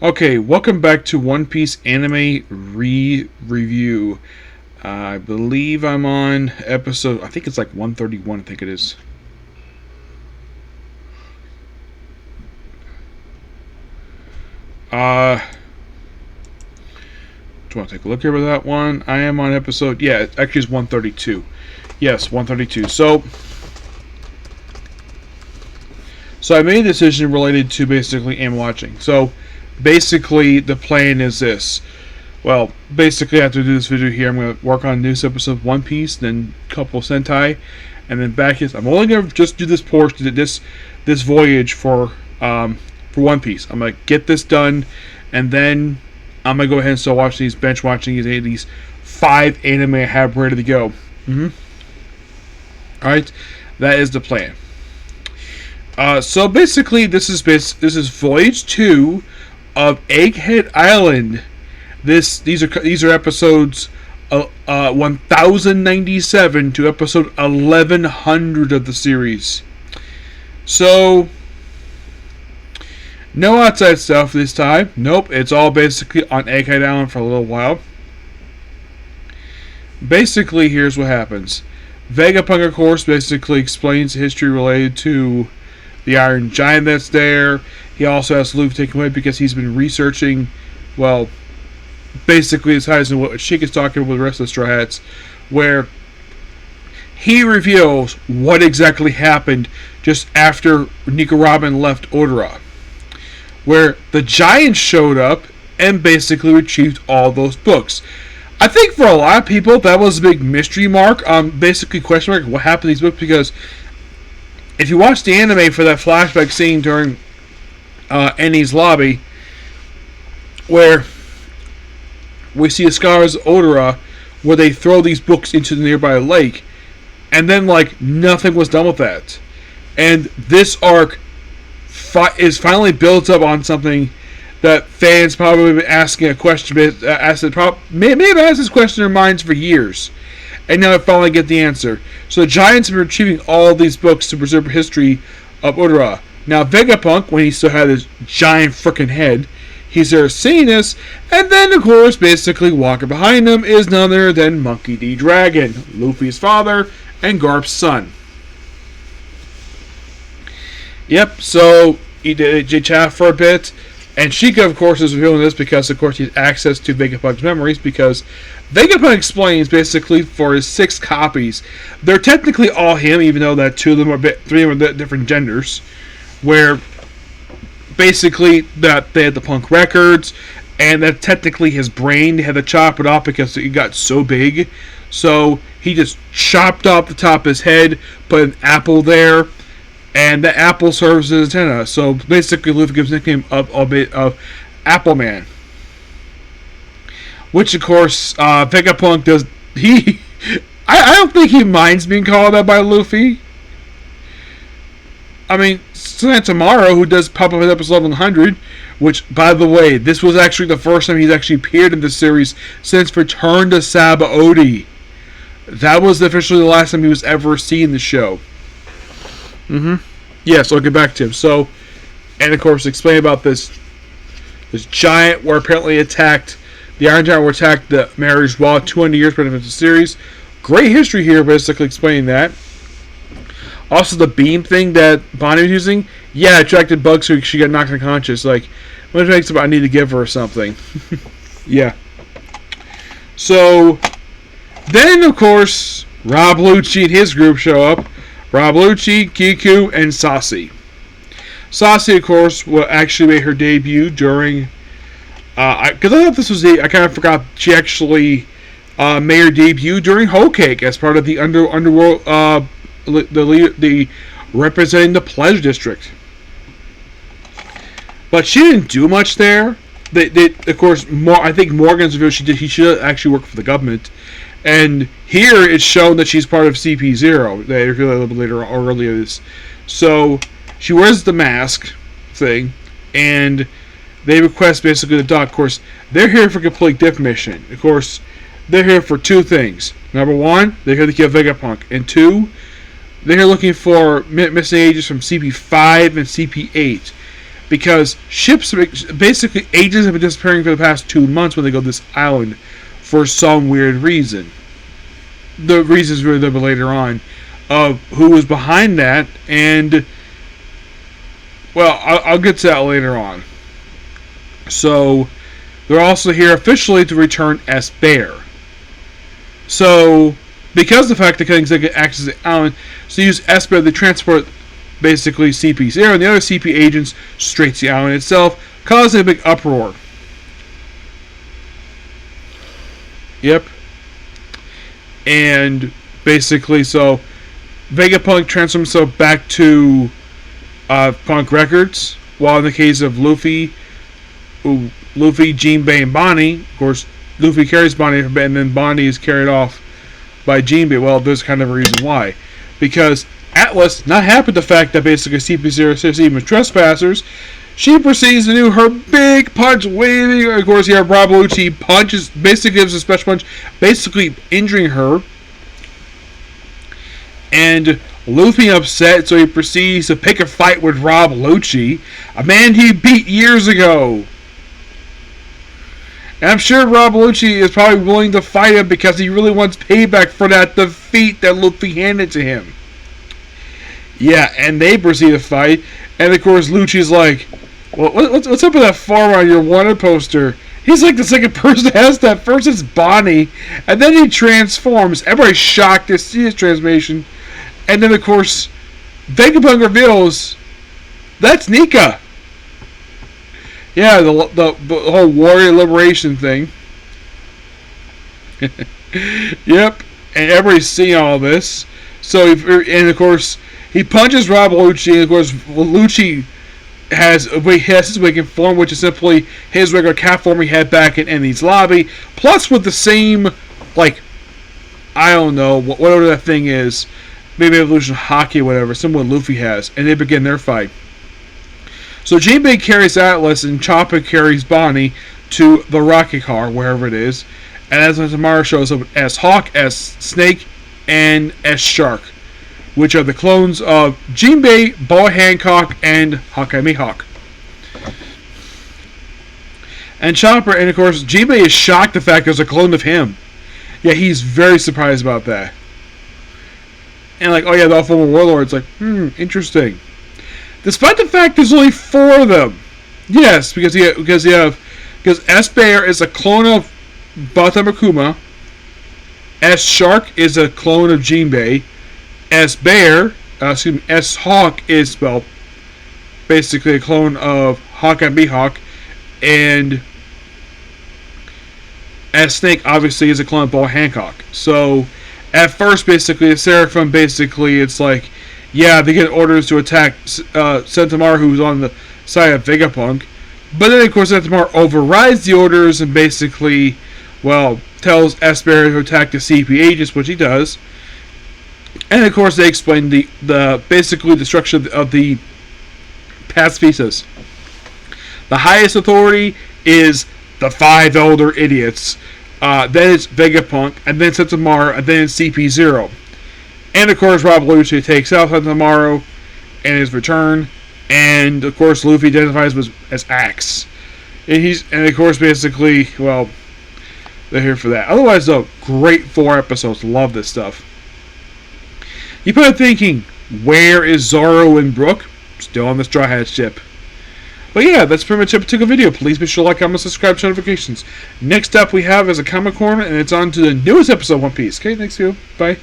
Okay, welcome back to One Piece Anime Review. I believe I'm on episode, I think it's like 131, I think it is. Do you want to take a look here with that one? I am on episode, yeah, it actually is 132. Yes, 132. So I made a decision related to basically anime watching. So basically the plan is this. Well, basically after do this video here, I'm going to work on this episode of One Piece, then a couple of Sentai, and then back is I'm only going to just do this portion, this voyage for One Piece. I'm going to get this done, and then I'm going to go ahead and start watching bench watching these 5 anime I have ready to go. Alright, that is the plan. So basically, this is Voyage 2 of Egghead Island. These are episodes 1097 to episode 1100 of the series. So no outside stuff this time. Nope, it's all basically on Egghead Island for a little while. Basically, here's what happens. Vegapunk, of course, basically explains history related to the Iron Giant that's there. He also has Luffy taken away because he's been researching, well, basically it ties into what Sheik is talking about with the rest of the Straw Hats, where he reveals what exactly happened just after Nico Robin left Odora, where the Giants showed up and basically retrieved all those books. I think for a lot of people that was a big mystery mark, basically question mark, what happened to these books, because if you watch the anime for that flashback scene during Ennie's lobby, where we see the Scars of Odora, where they throw these books into the nearby lake, and then like nothing was done with that, and this arc is finally built up on something that fans probably been asking a question, maybe asked this question in their minds for years. And now I finally get the answer. So the Giants have been retrieving all these books to preserve the history of Odora. Now Vegapunk, when he still had his giant frickin' head, he's there seeing this, and then of course basically walking behind him is none other than Monkey D. Dragon, Luffy's father and Garp's son. Yep, so he did chat for a bit, and Sheikah of course is revealing this because of course he has access to Vegapunk's memories, because Vegapunk explains basically for his 6 copies, they're technically all him, even though that 3 of them are different genders, where basically that they had the Punk records, and that technically his brain, they had to chop it off because it got so big, so he just chopped off the top of his head, put an apple there, and the apple serves as antenna. So basically Luffy gives the nickname of Apple Man. Which, of course, Vegapunk does. I don't think he minds being called out by Luffy. I mean, Santamaro, who does pop up in episode 100, which, by the way, this was actually the first time he's actually appeared in this series since Return to Sabaody. That was officially the last time he was ever seen in the show. Yes, I'll get back to him. So, and of course, explain about this giant where apparently attacked. The Iron Giant were attacked the marriage wall 200 years into the series. Great history here, basically explaining that. Also, the beam thing that Bonnie was using, yeah, attracted bugs, so she got knocked unconscious. Like, what makes it I need to give her or something? Yeah. So, then, of course, Rob Lucci and his group show up. Rob Lucci, Kiku, and Sassi. Sassi, of course, will actually make her debut during... Because I thought this was I kind of forgot she actually made her debut during Whole Cake as part of the underworld, the representing the Pleasure District. But she didn't do much there. They of course, I think Morgan's revealed he should actually work for the government. And here it's shown that she's part of CP0. They reveal a little bit later or earlier this. So she wears the mask thing, and they request basically the dock. Of course, they're here for a completely different mission. Of course, they're here for 2 things. Number 1, they're here to kill Vegapunk. And 2, they're here looking for missing agents from CP5 and CP8. because ships, basically agents have been disappearing for the past 2 months when they go to this island for some weird reason. The reasons were later on of who was behind that, and well, I'll get to that later on. So they're also here officially to return S. Bear. So because of the fact that Cutting Stick acts as an island, so they use S. Bear to transport basically CP0 and the other CP agents straight to the island itself, causing a big uproar. Yep. And basically, so Vegapunk transforms himself back to Punk Records, while in the case of Luffy, Jinbei, and Bonnie, of course, Luffy carries Bonnie, and then Bonnie is carried off by Jinbei. Well, there's kind of a reason why. Because Atlas, not happy with the fact that basically CP016 was trespassers, she proceeds to do her big punch, waving. Of course, you have Rob Lucci punches, basically gives a special punch, basically injuring her. And Luffy upset, so he proceeds to pick a fight with Rob Lucci, a man he beat years ago. And I'm sure Rob Lucci is probably willing to fight him because he really wants payback for that defeat that Luffy handed to him. Yeah, and they proceed to fight, and of course Lucci's like, well, what's up with that farm on your wanted poster? He's like the second person to ask that. First it's Bonnie, and then he transforms. Everybody's shocked to see his transformation. And then, of course, Vegapunk reveals that's Nika. Yeah, the whole warrior liberation thing. Yep, and everybody's seeing all this. So, and of course, he punches Rob Lucci, and of course, Lucci has his waking form, which is simply his regular cat form he had back in Eni's lobby, plus with the same, like, I don't know, whatever that thing is, maybe Evolution Hockey or whatever, similar to Luffy has, and they begin their fight. So Jinbei carries Atlas, and Chopper carries Bonnie to the rocket car, wherever it is, and as Tomorrow shows up as Hawk, as Snake, and as Shark, which are the clones of Jinbei, Boa Hancock, and Hawkeye Mihawk. And Chopper, and of course, Jinbei is shocked the fact there's a clone of him. Yeah, he's very surprised about that. And like, oh yeah, the former warlords, like, interesting. Despite the fact there's only 4 of them. Yes, because S. Bear is a clone of Batam Akuma. S. Shark is a clone of Jinbei. S. Hawk is, well, basically a clone of Hawkeye Mihawk. And S. Snake, obviously, is a clone of Boa Hancock. So, at first, basically, the Seraphim, basically, it's like, yeah, they get orders to attack Sentomaru, who's on the side of Vegapunk. But then, of course, Sentomaru overrides the orders and basically, well, tells S-Bear to attack the CP agents, which he does. And, of course, they explain the basically the structure of the pacifistas. The highest authority is the 5 elder idiots. Then it's Vegapunk, and then Sentomaru, and then it's CP0. And of course, Rob Lucci takes out Sentomaru in his return, and of course, Luffy identifies as Axe. And of course, basically, well, they're here for that. Otherwise, though, great 4 episodes. Love this stuff. You probably thinking, where is Zoro and Brook? Still on the Straw Hat ship. But yeah, that's pretty much it. Took a video. Please be sure to like, comment, subscribe, turn notifications. Next up we have is a Comic Corner, and it's on to the newest episode of One Piece. Okay, next video. Bye.